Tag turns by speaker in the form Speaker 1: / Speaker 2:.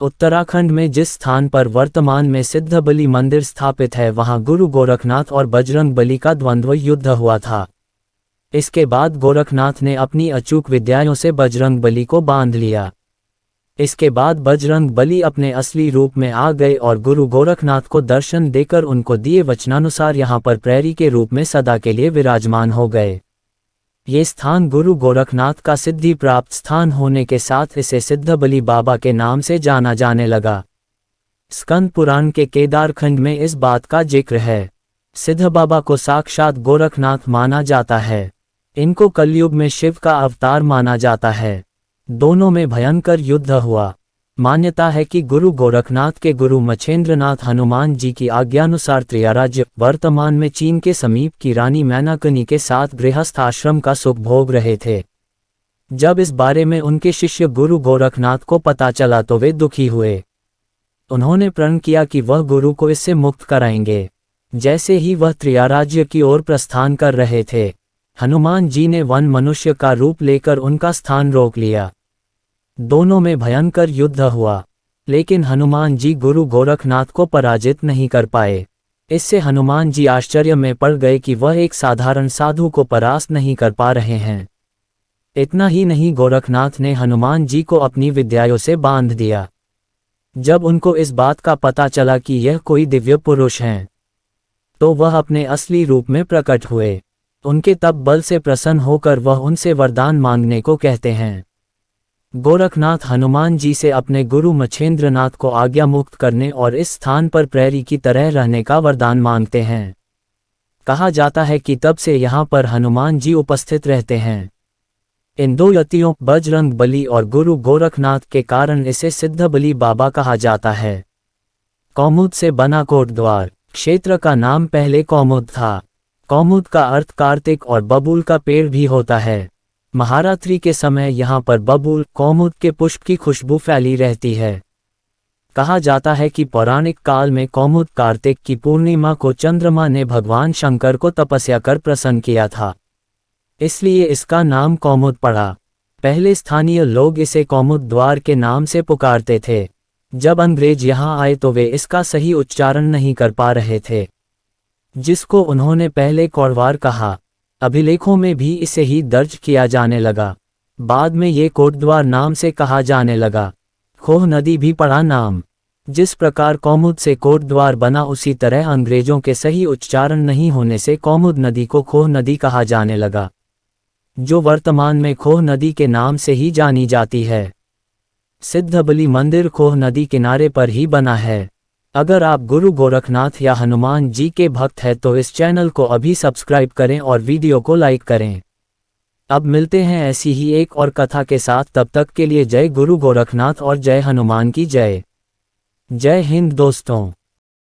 Speaker 1: उत्तराखंड में जिस स्थान पर वर्तमान में सिद्धबली मंदिर स्थापित है वहां गुरु गोरखनाथ और बजरंग बली का द्वंद्व युद्ध हुआ था। इसके बाद गोरखनाथ ने अपनी अचूक विद्याओं से बजरंग बली को बांध लिया। इसके बाद बजरंग बली अपने असली रूप में आ गए और गुरु गोरखनाथ को दर्शन देकर उनको दिए वचनानुसार यहाँ पर प्रहरी के रूप में सदा के लिए विराजमान हो गए। ये स्थान गुरु गोरखनाथ का सिद्धि प्राप्त स्थान होने के साथ इसे सिद्धबली बाबा के नाम से जाना जाने लगा। स्कंद पुराण के केदारखंड में इस बात का जिक्र है। सिद्ध बाबा को साक्षात गोरखनाथ माना जाता है। इनको कलयुग में शिव का अवतार माना जाता है। दोनों में भयंकर युद्ध हुआ। मान्यता है कि गुरु गोरखनाथ के गुरु मच्छेंद्रनाथ हनुमान जी की आज्ञानुसार त्रियाराज्य वर्तमान में चीन के समीप की रानी मैनाकनी के साथ गृहस्थ आश्रम का सुख भोग रहे थे। जब इस बारे में उनके शिष्य गुरु गोरखनाथ को पता चला तो वे दुखी हुए। उन्होंने प्रण किया कि वह गुरु को इससे मुक्त कराएंगे। जैसे ही वह त्रियाराज्य की ओर प्रस्थान कर रहे थे, हनुमान जी ने वन मनुष्य का रूप लेकर उनका स्थान रोक लिया। दोनों में भयंकर युद्ध हुआ, लेकिन हनुमान जी गुरु गोरखनाथ को पराजित नहीं कर पाए। इससे हनुमान जी आश्चर्य में पड़ गए कि वह एक साधारण साधु को परास्त नहीं कर पा रहे हैं। इतना ही नहीं, गोरखनाथ ने हनुमान जी को अपनी विद्याओं से बांध दिया। जब उनको इस बात का पता चला कि यह कोई दिव्य पुरुष हैं, तो वह अपने असली रूप में प्रकट हुए। उनके तप बल से प्रसन्न होकर वह उनसे वरदान मांगने को कहते हैं। गोरखनाथ हनुमान जी से अपने गुरु मच्छेंद्रनाथ को आज्ञा मुक्त करने और इस स्थान पर प्रहरी की तरह रहने का वरदान मांगते हैं। कहा जाता है कि तब से यहाँ पर हनुमान जी उपस्थित रहते हैं। इन दो यतियों बजरंग बली और गुरु गोरखनाथ के कारण इसे सिद्धबली बाबा कहा जाता है। कौमुद से बना कोटद्वार क्षेत्र का नाम पहले कौमुद था। कौमुद का अर्थ कार्तिक और बबूल का पेड़ भी होता है। महारात्रि के समय यहाँ पर बबूल कौमुद के पुष्प की खुशबू फैली रहती है। कहा जाता है कि पौराणिक काल में कौमुद कार्तिक की पूर्णिमा को चंद्रमा ने भगवान शंकर को तपस्या कर प्रसन्न किया था, इसलिए इसका नाम कौमुद पड़ा। पहले स्थानीय लोग इसे कौमुद द्वार के नाम से पुकारते थे। जब अंग्रेज यहाँ आए तो वे इसका सही उच्चारण नहीं कर पा रहे थे, जिसको उन्होंने पहले कौड़वार कहा। अभिलेखों में भी इसे ही दर्ज किया जाने लगा। बाद में ये कोटद्वार नाम से कहा जाने लगा। खोह नदी भी पड़ा नाम। जिस प्रकार कौमुद से कोटद्वार बना, उसी तरह अंग्रेजों के सही उच्चारण नहीं होने से कौमुद नदी को खोह नदी कहा जाने लगा, जो वर्तमान में खोह नदी के नाम से ही जानी जाती है। सिद्धबली मंदिर खोह नदी किनारे पर ही बना है। अगर आप गुरु गोरखनाथ या हनुमान जी के भक्त हैं तो इस चैनल को अभी सब्सक्राइब करें और वीडियो को लाइक करें। अब मिलते हैं ऐसी ही एक और कथा के साथ। तब तक के लिए जय गुरु गोरखनाथ और जय हनुमान की जय। जय हिंद दोस्तों।